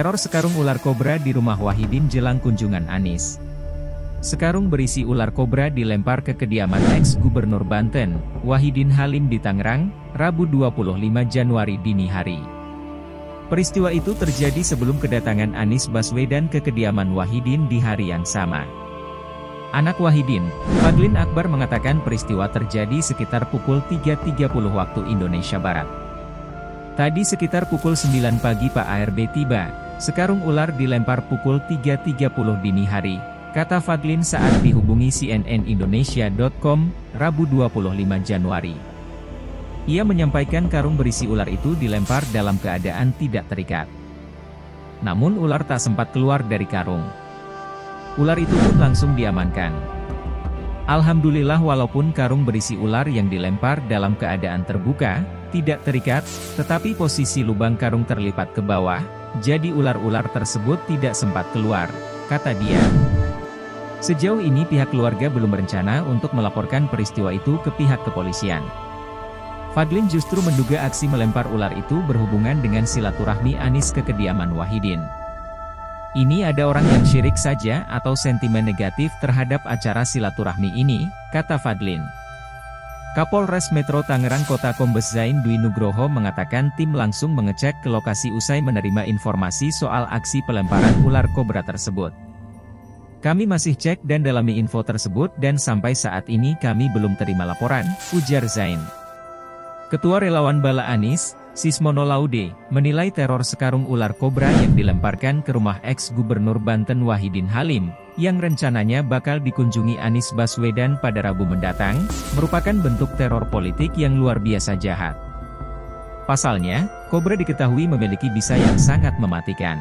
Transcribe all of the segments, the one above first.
Teror sekarung ular kobra di rumah Wahidin jelang kunjungan Anies. Sekarung berisi ular kobra dilempar ke kediaman ex-Gubernur Banten, Wahidin Halim di Tangerang, Rabu 25 Januari dini hari. Peristiwa itu terjadi sebelum kedatangan Anies Baswedan ke kediaman Wahidin di hari yang sama. Anak Wahidin, Fadlin Akbar mengatakan peristiwa terjadi sekitar pukul 3.30 waktu Indonesia Barat. Tadi sekitar pukul 9 pagi Pak ARB tiba, sekarung ular dilempar pukul 3.30 dini hari, kata Fadlin saat dihubungi cnnindonesia.com, Rabu 25 Januari. Ia menyampaikan karung berisi ular itu dilempar dalam keadaan tidak terikat. Namun ular tak sempat keluar dari karung. Ular itu pun langsung diamankan. Alhamdulillah walaupun karung berisi ular yang dilempar dalam keadaan terbuka, tidak terikat, tetapi posisi lubang karung terlipat ke bawah, jadi ular-ular tersebut tidak sempat keluar, kata dia. Sejauh ini pihak keluarga belum berencana untuk melaporkan peristiwa itu ke pihak kepolisian. Fadlin justru menduga aksi melempar ular itu berhubungan dengan silaturahmi Anies ke kediaman Wahidin. Ini ada orang yang syirik saja atau sentimen negatif terhadap acara silaturahmi ini, kata Fadlin. Kapolres Metro Tangerang Kota Kombes Zain Dwi Nugroho mengatakan tim langsung mengecek ke lokasi usai menerima informasi soal aksi pelemparan ular kobra tersebut. Kami masih cek dan dalami info tersebut dan sampai saat ini kami belum terima laporan, ujar Zain. Ketua Relawan Bala Anies, Sismono Laude, menilai teror sekarung ular kobra yang dilemparkan ke rumah ex-Gubernur Banten Wahidin Halim, yang rencananya bakal dikunjungi Anies Baswedan pada Rabu mendatang, merupakan bentuk teror politik yang luar biasa jahat. Pasalnya, kobra diketahui memiliki bisa yang sangat mematikan.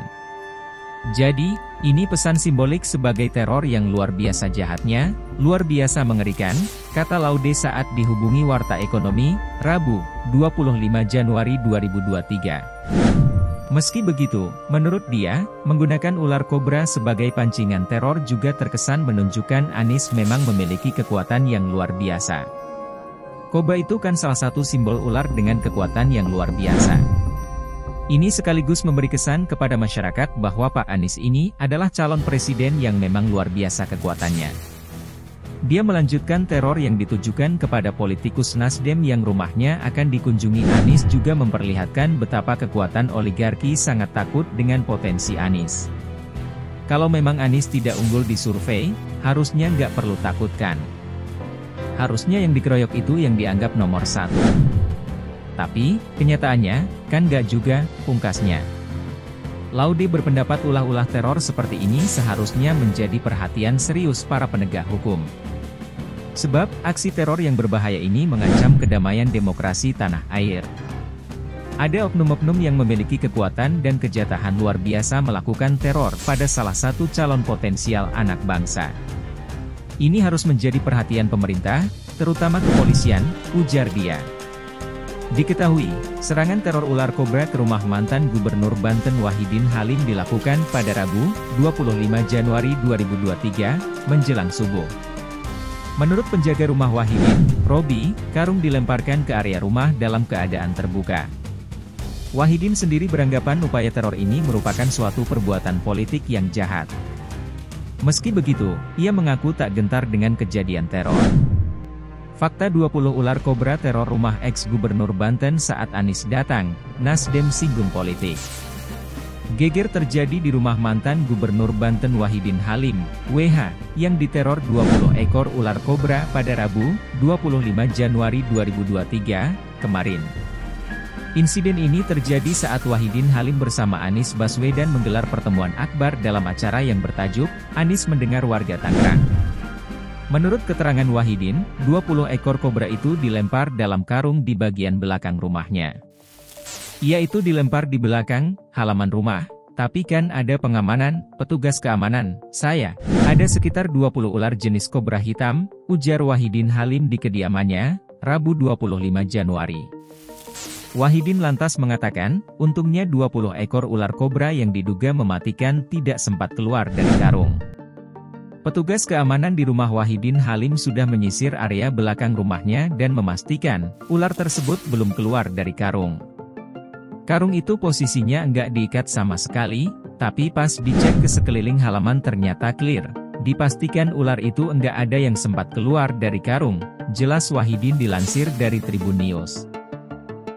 Jadi, ini pesan simbolik sebagai teror yang luar biasa jahatnya, luar biasa mengerikan, kata Laude saat dihubungi Warta Ekonomi, Rabu, 25 Januari 2023. Meski begitu, menurut dia, menggunakan ular kobra sebagai pancingan teror juga terkesan menunjukkan Anies memang memiliki kekuatan yang luar biasa. Kobra itu kan salah satu simbol ular dengan kekuatan yang luar biasa. Ini sekaligus memberi kesan kepada masyarakat bahwa Pak Anies ini adalah calon presiden yang memang luar biasa kekuatannya. Dia melanjutkan teror yang ditujukan kepada politikus Nasdem yang rumahnya akan dikunjungi Anies juga memperlihatkan betapa kekuatan oligarki sangat takut dengan potensi Anies. Kalau memang Anies tidak unggul di survei, harusnya nggak perlu takutkan. Harusnya yang dikeroyok itu yang dianggap nomor satu. Tapi, kenyataannya, kan gak juga, pungkasnya. Laude berpendapat ulah-ulah teror seperti ini seharusnya menjadi perhatian serius para penegak hukum. Sebab, aksi teror yang berbahaya ini mengancam kedamaian demokrasi tanah air. Ada oknum-oknum yang memiliki kekuatan dan kejahatan luar biasa melakukan teror pada salah satu calon potensial anak bangsa. Ini harus menjadi perhatian pemerintah, terutama kepolisian, ujar dia. Diketahui, serangan teror ular kobra ke rumah mantan Gubernur Banten Wahidin Halim dilakukan pada Rabu, 25 Januari 2023, menjelang subuh. Menurut penjaga rumah Wahidin, Robi, karung dilemparkan ke area rumah dalam keadaan terbuka. Wahidin sendiri beranggapan upaya teror ini merupakan suatu perbuatan politik yang jahat. Meski begitu, ia mengaku tak gentar dengan kejadian teror. Fakta 20 ular kobra teror rumah ex-Gubernur Banten saat Anies datang, Nasdem singgung politik. Geger terjadi di rumah mantan Gubernur Banten Wahidin Halim, WH, yang diteror 20 ekor ular kobra pada Rabu, 25 Januari 2023, kemarin. Insiden ini terjadi saat Wahidin Halim bersama Anies Baswedan menggelar pertemuan akbar dalam acara yang bertajuk, Anies Mendengar Warga Tangerang. Menurut keterangan Wahidin, 20 ekor kobra itu dilempar dalam karung di bagian belakang rumahnya. Ia itu dilempar di belakang, halaman rumah, tapi kan ada pengamanan, petugas keamanan, ada sekitar 20 ular jenis kobra hitam, ujar Wahidin Halim di kediamannya, Rabu 25 Januari. Wahidin lantas mengatakan, untungnya 20 ekor ular kobra yang diduga mematikan tidak sempat keluar dari karung. Petugas keamanan di rumah Wahidin Halim sudah menyisir area belakang rumahnya dan memastikan, ular tersebut belum keluar dari karung. Karung itu posisinya enggak diikat sama sekali, Tapi pas dicek ke sekeliling halaman ternyata clear. Dipastikan ular itu enggak ada yang sempat keluar dari karung, jelas Wahidin dilansir dari Tribun News.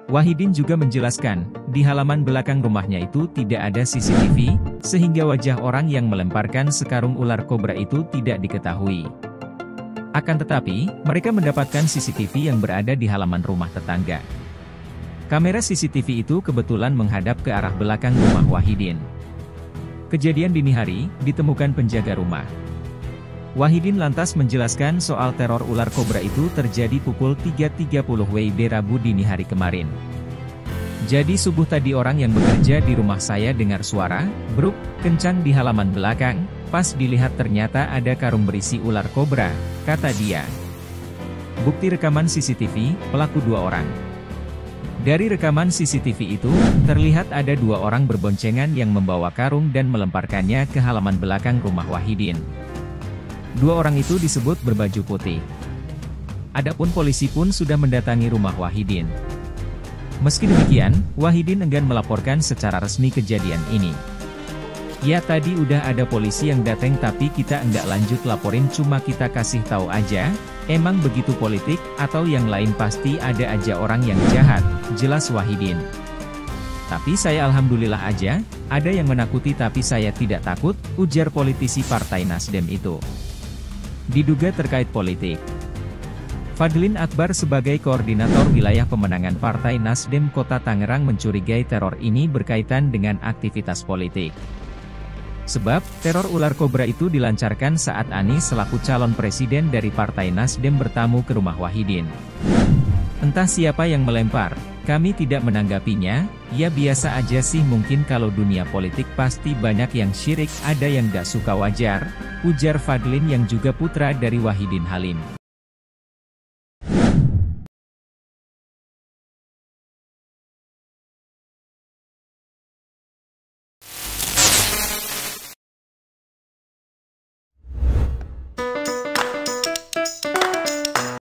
Wahidin juga menjelaskan, di halaman belakang rumahnya itu tidak ada CCTV, sehingga wajah orang yang melemparkan sekarung ular kobra itu tidak diketahui. Akan tetapi, mereka mendapatkan CCTV yang berada di halaman rumah tetangga. Kamera CCTV itu kebetulan menghadap ke arah belakang rumah Wahidin. Kejadian dini hari, ditemukan penjaga rumah. Wahidin lantas menjelaskan soal teror ular kobra itu terjadi pukul 3.30 WIB Rabu dini hari kemarin. Jadi subuh tadi orang yang bekerja di rumah saya dengar suara, bruk, kencang di halaman belakang, pas dilihat ternyata ada karung berisi ular kobra, kata dia. Bukti rekaman CCTV, pelaku 2 orang. Dari rekaman CCTV itu, terlihat ada 2 orang berboncengan yang membawa karung dan melemparkannya ke halaman belakang rumah Wahidin. 2 orang itu disebut berbaju putih. Adapun polisi pun sudah mendatangi rumah Wahidin. Meski demikian, Wahidin enggan melaporkan secara resmi kejadian ini. Ya tadi udah ada polisi yang datang tapi kita enggak lanjut laporin cuma kita kasih tahu aja, emang begitu politik, atau yang lain pasti ada aja orang yang jahat, jelas Wahidin. Tapi saya alhamdulillah aja, ada yang menakuti tapi saya tidak takut, ujar politisi Partai Nasdem itu. Diduga terkait politik. Fadlin Akbar sebagai koordinator wilayah pemenangan Partai Nasdem Kota Tangerang mencurigai teror ini berkaitan dengan aktivitas politik. Sebab, teror ular kobra itu dilancarkan saat Anies selaku calon presiden dari Partai Nasdem bertamu ke rumah Wahidin. Entah siapa yang melempar, kami tidak menanggapinya, ya biasa aja sih mungkin kalau dunia politik pasti banyak yang syirik ada yang gak suka wajar, ujar Fadlin yang juga putra dari Wahidin Halim.